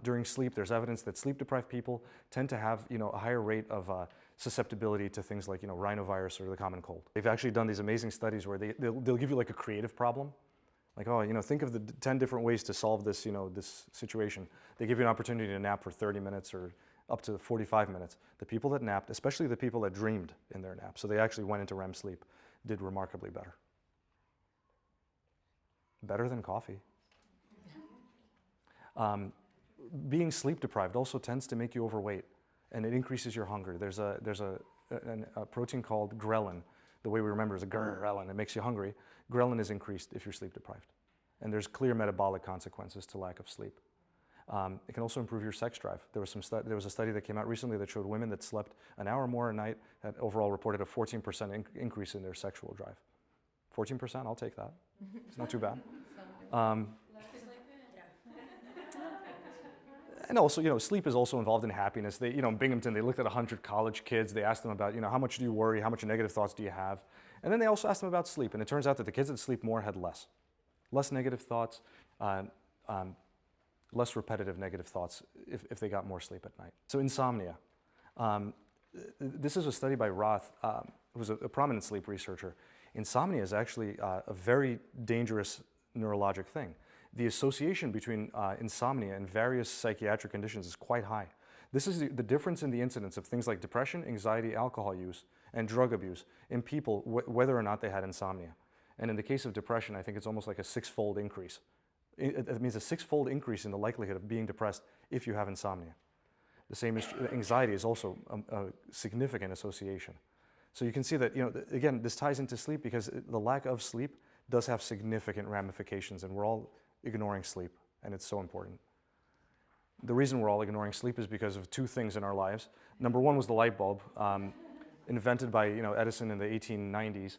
During sleep, there's evidence that sleep-deprived people tend to have a higher rate of susceptibility to things like rhinovirus or the common cold. They've actually done these amazing studies where they'll give you like a creative problem. Like, think of the 10 different ways to solve this, this situation. They give you an opportunity to nap for 30 minutes or up to 45 minutes. The people that napped, especially the people that dreamed in their nap, so they actually went into REM sleep, did remarkably better. Better than coffee. Being sleep deprived also tends to make you overweight, and it increases your hunger. There's a protein called ghrelin. The way we remember is a ghrelin. It makes you hungry. Ghrelin is increased if you're sleep deprived, and there's clear metabolic consequences to lack of sleep. It can also improve your sex drive. There was a study that came out recently that showed women that slept an hour more a night had overall reported a 14% increase in their sexual drive. 14%, I'll take that. It's not too bad. And also, sleep is also involved in happiness. They, in Binghamton, they looked at 100 college kids. They asked them about, how much do you worry? How much negative thoughts do you have? And then they also asked them about sleep. And it turns out that the kids that sleep more had less negative thoughts, less repetitive negative thoughts if they got more sleep at night. So insomnia. This is a study by Roth, who's a prominent sleep researcher. Insomnia is actually a very dangerous neurologic thing. The association between insomnia and various psychiatric conditions is quite high. This is the difference in the incidence of things like depression, anxiety, alcohol use, and drug abuse in people, whether or not they had insomnia. And in the case of depression, I think it's almost like a 6-fold increase. It means a 6-fold increase in the likelihood of being depressed if you have insomnia. The same is true. Anxiety is also a significant association. So you can see that, again, this ties into sleep because the lack of sleep does have significant ramifications, and we're all ignoring sleep, and it's so important. The reason we're all ignoring sleep is because of 2 things in our lives. Number 1 was the light bulb, invented by Edison in the 1890s.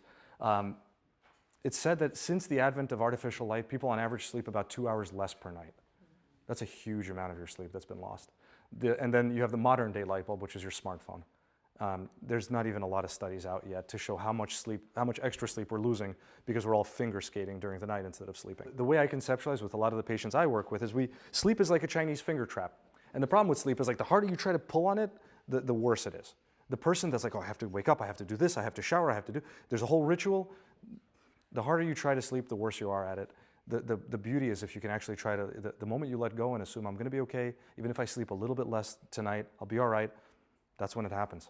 It's said that since the advent of artificial light, people on average sleep about 2 hours less per night. That's a huge amount of your sleep that's been lost. And then you have the modern day light bulb, which is your smartphone. There's not even a lot of studies out yet to show how much extra sleep we're losing because we're all finger skating during the night instead of sleeping. The way I conceptualize with a lot of the patients I work with is sleep is like a Chinese finger trap. And the problem with sleep is like the harder you try to pull on it, the worse it is. The person that's like, oh, I have to wake up, I have to do this, I have to shower, I have to do, there's a whole ritual. The harder you try to sleep, the worse you are at it. The beauty is if you can actually try to, the moment you let go and assume I'm gonna be okay, even if I sleep a little bit less tonight, I'll be all right, that's when it happens.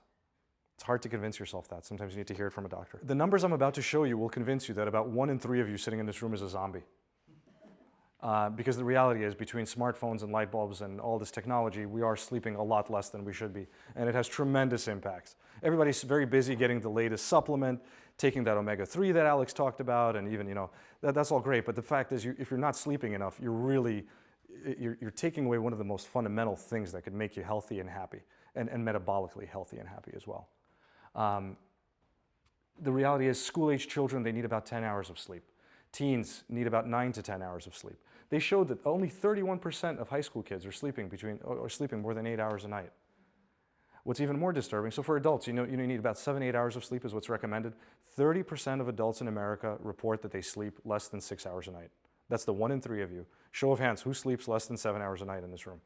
It's hard to convince yourself that. Sometimes you need to hear it from a doctor. The numbers I'm about to show you will convince you that about 1 in 3 of you sitting in this room is a zombie. Because the reality is, between smartphones and light bulbs and all this technology, we are sleeping a lot less than we should be. And it has tremendous impacts. Everybody's very busy getting the latest supplement, taking that omega-3 that Alex talked about, and even, that's all great. But the fact is, if you're not sleeping enough, you're taking away one of the most fundamental things that could make you healthy and happy, and metabolically healthy and happy as well. The reality is school-age children, they need about 10 hours of sleep. Teens need about 9 to 10 hours of sleep. They showed that only 31% of high school kids are sleeping sleeping more than 8 hours a night. What's even more disturbing, so for adults, you need about 7-8 hours of sleep is what's recommended. 30% of adults in America report that they sleep less than 6 hours a night. That's the 1 in 3 of you. Show of hands, who sleeps less than 7 hours a night in this room?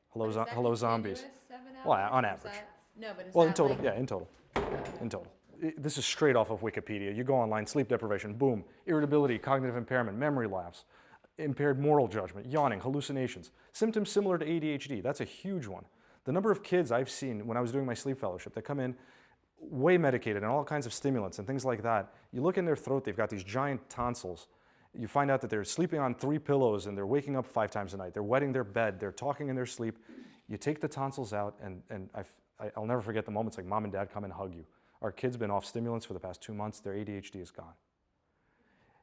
Hello, zombies. 7 hours, Well, on or is average. No, but is Well, that in total, like, yeah, in total. In total. This is straight off of Wikipedia. You go online, sleep deprivation, boom, irritability, cognitive impairment, memory lapse, impaired moral judgment, yawning, hallucinations, symptoms similar to ADHD. That's a huge one. The number of kids I've seen when I was doing my sleep fellowship that come in way medicated and all kinds of stimulants and things like that, you look in their throat, they've got these giant tonsils. You find out that they're sleeping on 3 pillows and they're waking up 5 times a night. They're wetting their bed, they're talking in their sleep. You take the tonsils out and I'll never forget the moments like mom and dad come and hug you. Our kid's been off stimulants for the past 2 months, their ADHD is gone.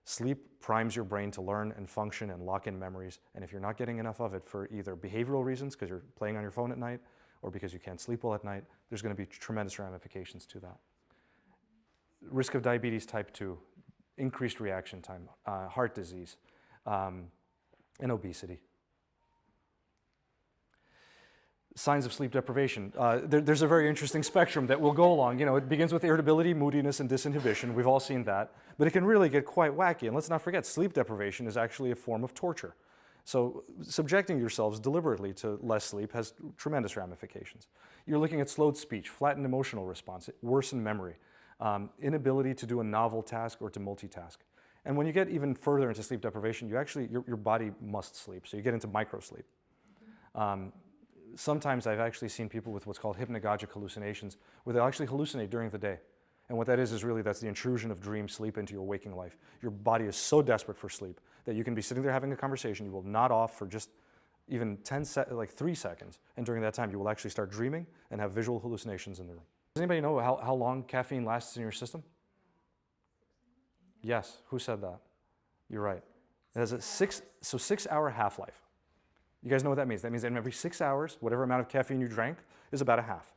Sleep primes your brain to learn and function and lock in memories, and if you're not getting enough of it for either behavioral reasons, because you're playing on your phone at night, or because you can't sleep well at night, there's going to be tremendous ramifications to that. Risk of diabetes type 2, increased reaction time, heart disease, and obesity. Signs of sleep deprivation. There's a very interesting spectrum that will go along. It begins with irritability, moodiness, and disinhibition. We've all seen that. But it can really get quite wacky. And let's not forget, sleep deprivation is actually a form of torture. So subjecting yourselves deliberately to less sleep has tremendous ramifications. You're looking at slowed speech, flattened emotional response, worsened memory, inability to do a novel task or to multitask. And when you get even further into sleep deprivation, your body must sleep. So you get into microsleep. Sometimes I've actually seen people with what's called hypnagogic hallucinations, where they'll actually hallucinate during the day. And what that is really that's the intrusion of dream sleep into your waking life. Your body is so desperate for sleep that you can be sitting there having a conversation, you will nod off for just even 3 seconds, and during that time you will actually start dreaming and have visual hallucinations in the room. Does anybody know how long caffeine lasts in your system? Yes, who said that? You're right. It has a 6-hour half-life. You guys know what that means? That means that in every 6 hours, whatever amount of caffeine you drank is about a half.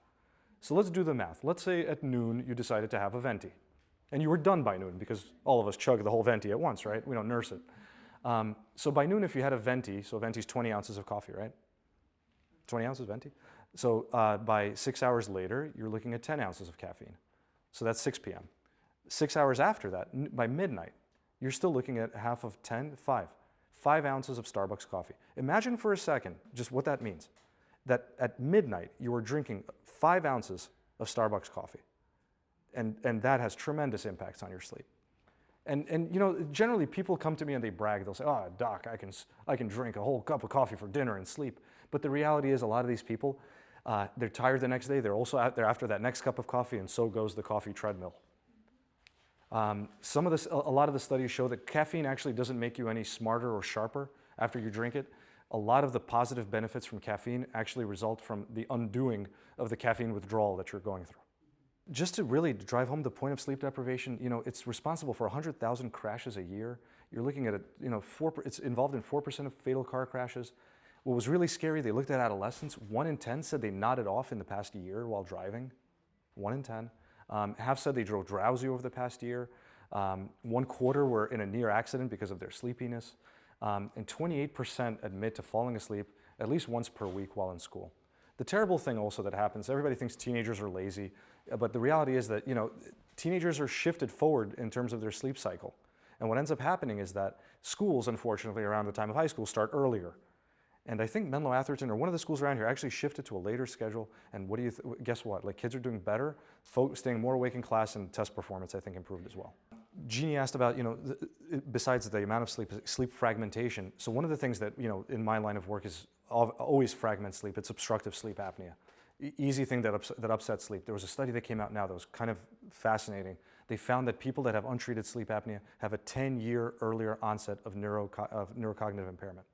So let's do the math. Let's say at noon you decided to have a venti. And you were done by noon because all of us chug the whole venti at once, right? We don't nurse it. So by noon if you had a venti, so a venti is 20 ounces of coffee, right? 20 ounces venti? So by 6 hours later, you're looking at 10 ounces of caffeine. So that's 6 p.m. 6 hours after that, by midnight, you're still looking at half of 10, 5 ounces of Starbucks coffee. Imagine for a second just what that means. That at midnight, you are drinking 5 ounces of Starbucks coffee. And that has tremendous impacts on your sleep. And generally people come to me and they brag. They'll say, oh, doc, I can drink a whole cup of coffee for dinner and sleep. But the reality is a lot of these people, they're tired the next day. They're also out there after that next cup of coffee, and so goes the coffee treadmill. A lot of the studies show that caffeine actually doesn't make you any smarter or sharper after you drink it. A lot of the positive benefits from caffeine actually result from the undoing of the caffeine withdrawal that you're going through. Just to really drive home the point of sleep deprivation, it's responsible for 100,000 crashes a year. You're looking at it's involved in 4% of fatal car crashes. What was really scary, they looked at adolescents. 1 in 10 said they nodded off in the past year while driving. 1 in 10. Half said they drove drowsy over the past year. 1/4 were in a near accident because of their sleepiness. And 28% admit to falling asleep at least once per week while in school. The terrible thing also that happens, everybody thinks teenagers are lazy, but the reality is that teenagers are shifted forward in terms of their sleep cycle. And what ends up happening is that schools, unfortunately, around the time of high school start earlier. And I think Menlo Atherton, or one of the schools around here, actually shifted to a later schedule. And what do you guess what? Like, kids are doing better, staying more awake in class, and test performance, I think, improved as well. Jeannie asked about, besides the amount of sleep fragmentation. So one of the things that, in my line of work is always fragment sleep. It's obstructive sleep apnea. Easy thing that upsets sleep. There was a study that came out now that was kind of fascinating. They found that people that have untreated sleep apnea have a 10-year earlier onset of neurocognitive impairment.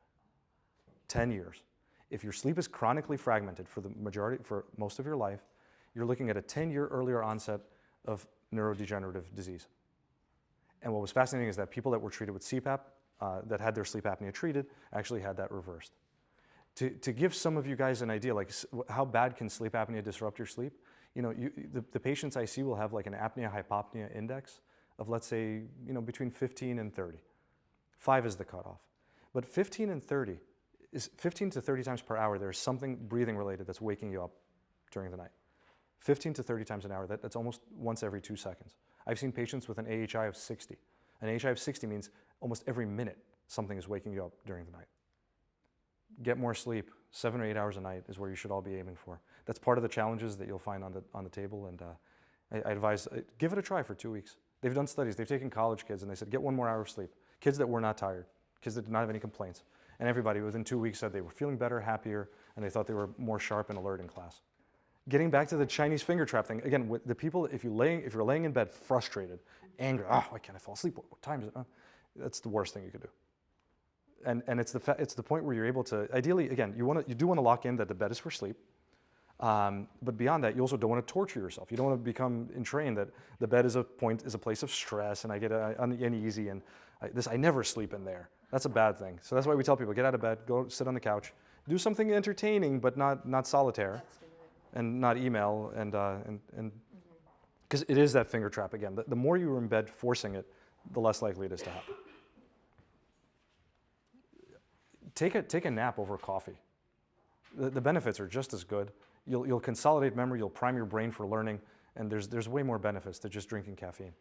10 years. If your sleep is chronically fragmented for most of your life, you're looking at a 10-year earlier onset of neurodegenerative disease. And what was fascinating is that people that were treated with CPAP, that had their sleep apnea treated, actually had that reversed. To give some of you guys an idea, like how bad can sleep apnea disrupt your sleep? The patients I see will have like an apnea-hypopnea index of, let's say, between 15 and 30. 5 is the cutoff. But 15 and 30 is 15 to 30 times per hour. There's something breathing related that's waking you up during the night. 15 to 30 times an hour, that's almost once every 2 seconds. I've seen patients with an AHI of 60. An AHI of 60 means almost every minute something is waking you up during the night. Get more sleep. 7 or 8 hours a night is where you should all be aiming for. That's part of the challenges that you'll find on the table, and I advise, give it a try for 2 weeks. They've done studies. They've taken college kids and they said, get 1 more hour of sleep. Kids that were not tired, kids that did not have any complaints. And everybody within 2 weeks said they were feeling better, happier, and they thought they were more sharp and alert in class. Getting back to the Chinese finger trap thing, again, with the people, if you're laying in bed frustrated, angry, why can't I fall asleep? What time is it? That's the worst thing you could do. And it's the point where you're able to, ideally, again, you do want to lock in that the bed is for sleep, but beyond that, you also don't want to torture yourself. You don't want to become entrained that the bed is a place of stress, and I get uneasy, and I never sleep in there. That's a bad thing. So that's why we tell people, get out of bed, go sit on the couch, do something entertaining, but not solitaire, and not email, and because it is that finger trap again. The more you are in bed forcing it, the less likely it is to happen. Take a nap over coffee. The benefits are just as good. You'll consolidate memory, you'll prime your brain for learning, and there's way more benefits to just drinking caffeine.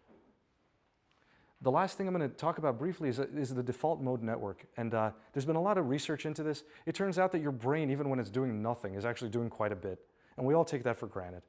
The last thing I'm going to talk about briefly is the default mode network, and there's been a lot of research into this. It turns out that your brain, even when it's doing nothing, is actually doing quite a bit, and we all take that for granted.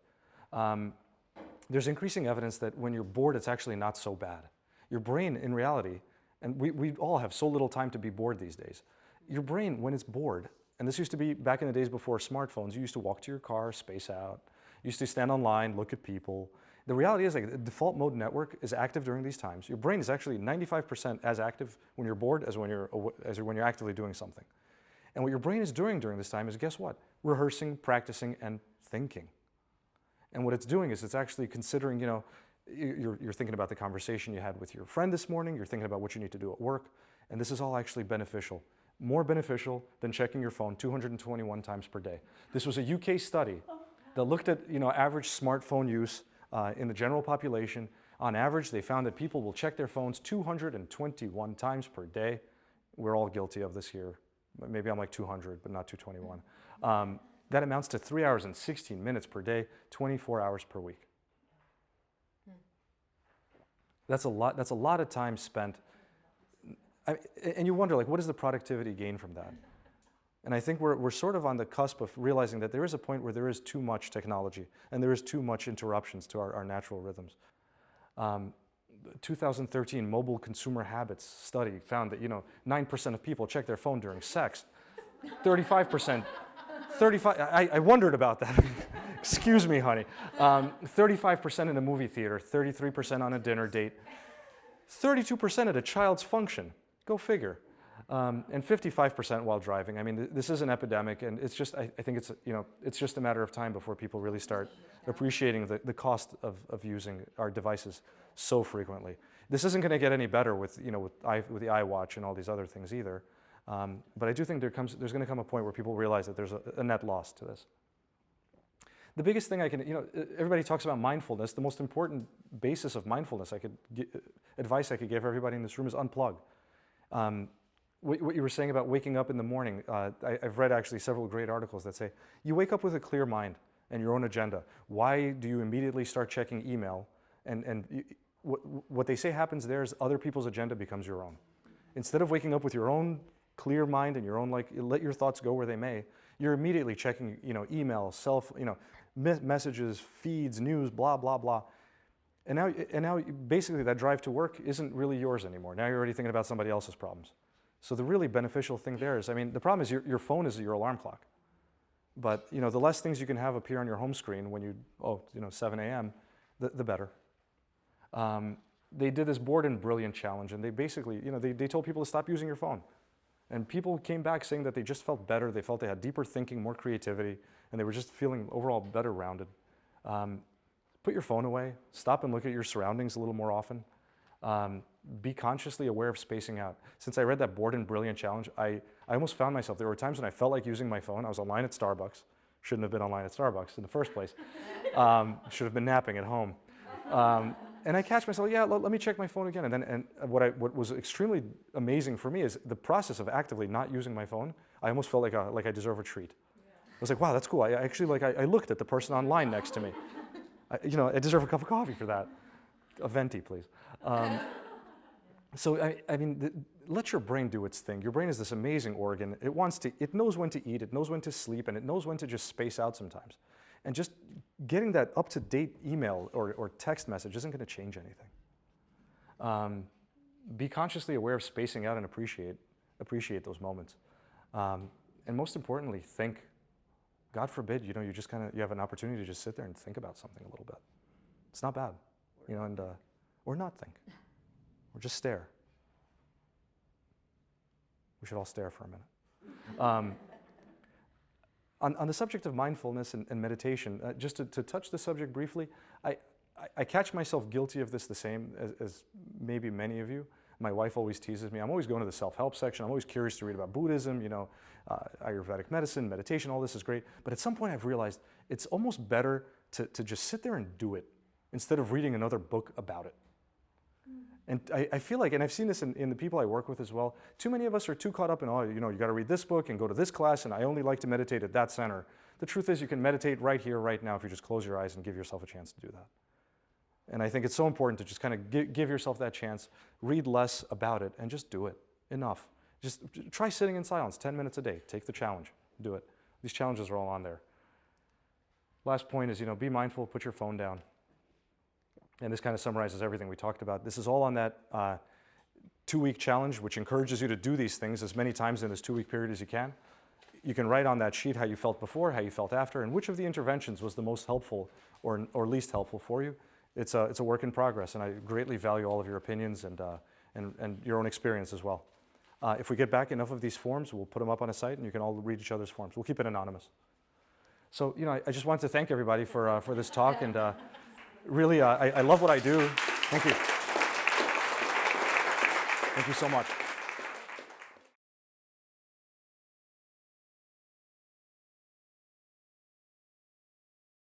There's increasing evidence that when you're bored, it's actually not so bad. Your brain, in reality, and we all have so little time to be bored these days, your brain, when it's bored, and this used to be back in the days before smartphones, you used to walk to your car, space out, you used to stand online, look at people. The reality is, like, the default mode network is active during these times. Your brain is actually 95% as active when you're bored as when you're actively doing something. And what your brain is doing during this time is, guess what? Rehearsing, practicing, and thinking. And what it's doing is it's actually considering, you're thinking about the conversation you had with your friend this morning, you're thinking about what you need to do at work, and this is all actually beneficial. More beneficial than checking your phone 221 times per day. This was a UK study that looked at average smartphone use in the general population. On average, they found that people will check their phones 221 times per day. We're all guilty of this here. Maybe I'm like 200, but not 221. That amounts to 3 hours and 16 minutes per day, 24 hours per week. That's a lot. That's a lot of time spent. And you wonder, like, what is the productivity gain from that? And I think we're sort of on the cusp of realizing that there is a point where there is too much technology and there is too much interruptions to our natural rhythms. 2013 Mobile Consumer Habits study found that 9% of people check their phone during sex. 35%. I wondered about that. Excuse me, honey. 35% in a movie theater, 33% on a dinner date, 32% at a child's function. Go figure. And 55% while driving. I mean, this is an epidemic, and it's just, I think it's just a matter of time before people really start appreciating the cost of using our devices so frequently. This isn't going to get any better with the iWatch and all these other things either. But I do think there's going to come a point where people realize that there's a net loss to this. The biggest thing everybody talks about mindfulness. The most important basis of mindfulness advice I could give everybody in this room is unplug. What you were saying about waking up in the morning, I've read actually several great articles that say, you wake up with a clear mind and your own agenda. Why do you immediately start checking email? What they say happens there is other people's agenda becomes your own. Instead of waking up with your own clear mind and your own, let your thoughts go where they may, you're immediately checking, email, messages, feeds, news, blah, blah, blah. And now basically that drive to work isn't really yours anymore. Now you're already thinking about somebody else's problems. So the really beneficial thing there is, the problem is your phone is your alarm clock. But the less things you can have appear on your home screen when 7 a.m., the better. They did this Bored and Brilliant challenge, and they basically, they told people to stop using your phone. And people came back saying that they just felt better, they felt they had deeper thinking, more creativity, and they were just feeling overall better rounded. Put your phone away, stop and look at your surroundings a little more often. Be consciously aware of spacing out. Since I read that Bored and Brilliant challenge, I almost found myself, there were times when I felt like using my phone. I was online at Starbucks, Shouldn't have been online at Starbucks in the first place. Should have been napping at home. And I catch myself, yeah, let me check my phone again. And what was extremely amazing for me is the process of actively not using my phone. I almost felt like I deserve a treat. I was like, wow, that's cool. I actually I looked at the person online next to me. I deserve a cup of coffee for that. A venti, please. So I mean, let your brain do its thing. Your brain is this amazing organ. It knows when to eat, it knows when to sleep, and it knows when to just space out sometimes. And just getting that up-to-date email or text message isn't going to change anything. Be consciously aware of spacing out and appreciate those moments. And most importantly, think. God forbid, you have an opportunity to just sit there and think about something a little bit. It's not bad, or not think, or just stare. We should all stare for a minute. On the subject of mindfulness and meditation, just to touch the subject briefly, I catch myself guilty of this the same as maybe many of you. My wife always teases me. I'm always going to the self-help section. I'm always curious to read about Buddhism, Ayurvedic medicine, meditation, all this is great. But at some point I've realized it's almost better to just sit there and do it instead of reading another book about it. And I feel like, and I've seen this in the people I work with as well, too many of us are too caught up in, you got to read this book and go to this class, and I only like to meditate at that center. The truth is you can meditate right here, right now, if you just close your eyes and give yourself a chance to do that. And I think it's so important to just kind of give yourself that chance, read less about it, and just do it. Enough. Just try sitting in silence 10 minutes a day. Take the challenge. Do it. These challenges are all on there. Last point is, be mindful, put your phone down. And this kind of summarizes everything we talked about. This is all on that 2-week challenge, which encourages you to do these things as many times in this 2-week period as you can. You can write on that sheet how you felt before, how you felt after, and which of the interventions was the most helpful or least helpful for you. It's a work in progress, and I greatly value all of your opinions and your own experience as well. If we get back enough of these forms, we'll put them up on a site, and you can all read each other's forms. We'll keep it anonymous. So, I just want to thank everybody for this talk, and really, I love what I do. Thank you. Thank you so much.